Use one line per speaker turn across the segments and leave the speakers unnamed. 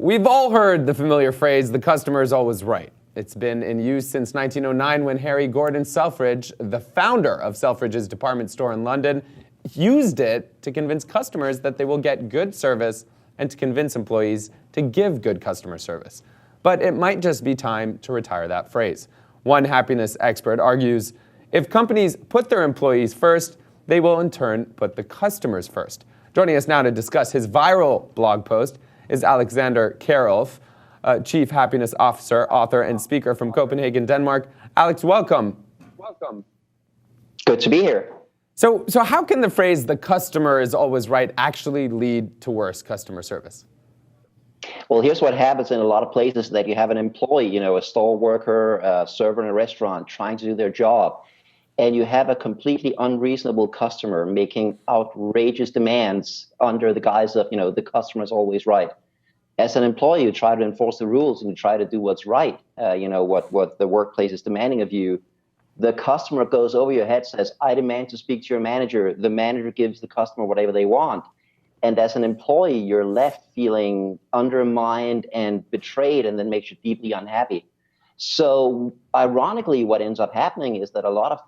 We've all heard the familiar phrase, the customer is always right. It's been in use since 1909 when Harry Gordon Selfridge, the founder of Selfridge's department store in London, used it to convince customers that they will get good service and to convince employees to give good customer service. But it might just be time to retire that phrase. One happiness expert argues, if companies put their employees first, they will in turn put the customers first. Joining us now to discuss his viral blog post is Alexander Kjærulff, Chief Happiness Officer, author, and speaker from Copenhagen, Denmark. Alex, welcome. Welcome.
Good to be here.
So how can the phrase, the customer is always right, actually lead to worse customer service?
Well, here's what happens in a lot of places that you have an employee, a store worker, a server in a restaurant trying to do their job. And you have a completely unreasonable customer making outrageous demands under the guise of, the customer is always right. As an employee, you try to enforce the rules and you try to do what's right, what the workplace is demanding of you. The customer goes over your head, says, I demand to speak to your manager. The manager gives the customer whatever they want. And as an employee, you're left feeling undermined and betrayed, and then makes you deeply unhappy. So ironically, what ends up happening is that a lot of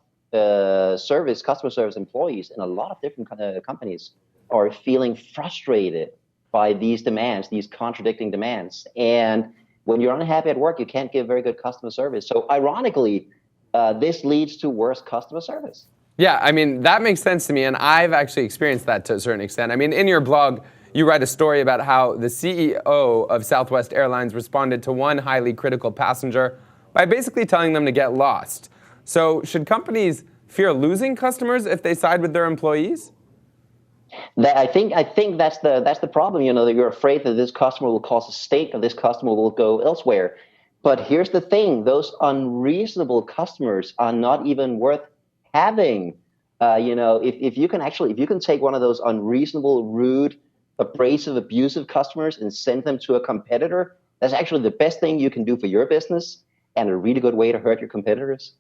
customer service employees in a lot of different companies are feeling frustrated by these demands, these contradicting demands. And when you're unhappy at work, you can't give very good customer service. So ironically, this leads to worse customer service.
Yeah, I mean, that makes sense to me, and I've actually experienced that to a certain extent. I mean, in your blog, you write a story about how the CEO of Southwest Airlines responded to one highly critical passenger by basically telling them to get lost. So should companies fear losing customers if they side with their employees?
I think that's the problem. That you're afraid that this customer will cause a stake, or this customer will go elsewhere. But here's the thing: those unreasonable customers are not even worth having. If you can take one of those unreasonable, rude, abrasive, abusive customers and send them to a competitor, that's actually the best thing you can do for your business, and a really good way to hurt your competitors.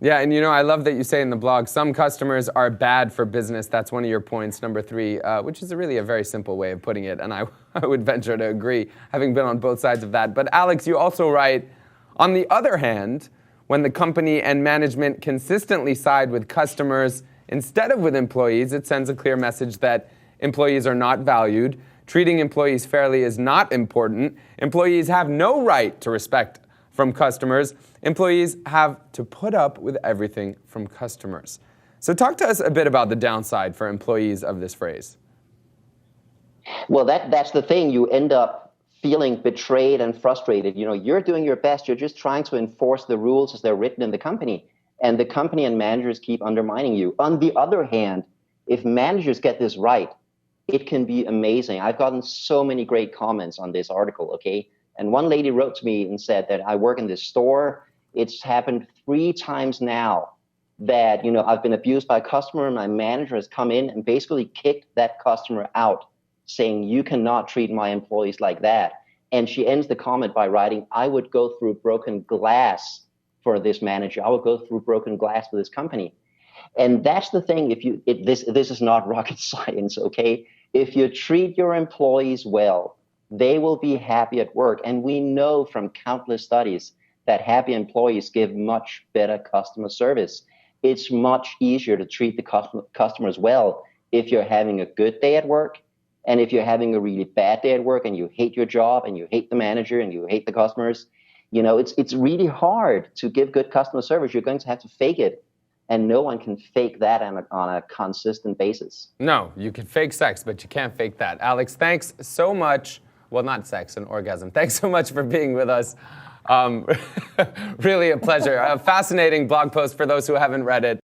Yeah, and I love that you say in the blog, some customers are bad for business. That's one of your points, number 3, which is really a very simple way of putting it, and I would venture to agree, having been on both sides of that. But Alex, you also write, on the other hand, when the company and management consistently side with customers instead of with employees, it sends a clear message that employees are not valued, treating employees fairly is not important, employees have no right to respect from customers, employees have to put up with everything from customers. So talk to us a bit about the downside for employees of this phrase.
Well, that's the thing. You end up feeling betrayed and frustrated. You're doing your best. You're just trying to enforce the rules as they're written in the company. And the company and managers keep undermining you. On the other hand, if managers get this right, it can be amazing. I've gotten so many great comments on this article, okay? And one lady wrote to me and said that I work in this store. It's happened 3 times now that, I've been abused by a customer, and my manager has come in and basically kicked that customer out, saying, you cannot treat my employees like that. And she ends the comment by writing, I would go through broken glass for this manager. I would go through broken glass for this company. And that's the thing. This is not rocket science, okay? If you treat your employees well, they will be happy at work. And we know from countless studies that happy employees give much better customer service. It's much easier to treat the customers well if you're having a good day at work, and if you're having a really bad day at work and you hate your job and you hate the manager and you hate the customers. It's really hard to give good customer service. You're going to have to fake it. And no one can fake that on a consistent basis. No,
you can fake sex, but you can't fake that. Alex, thanks so much. Well, not sex, an orgasm. Thanks so much for being with us. Really a pleasure. A fascinating blog post for those who haven't read it.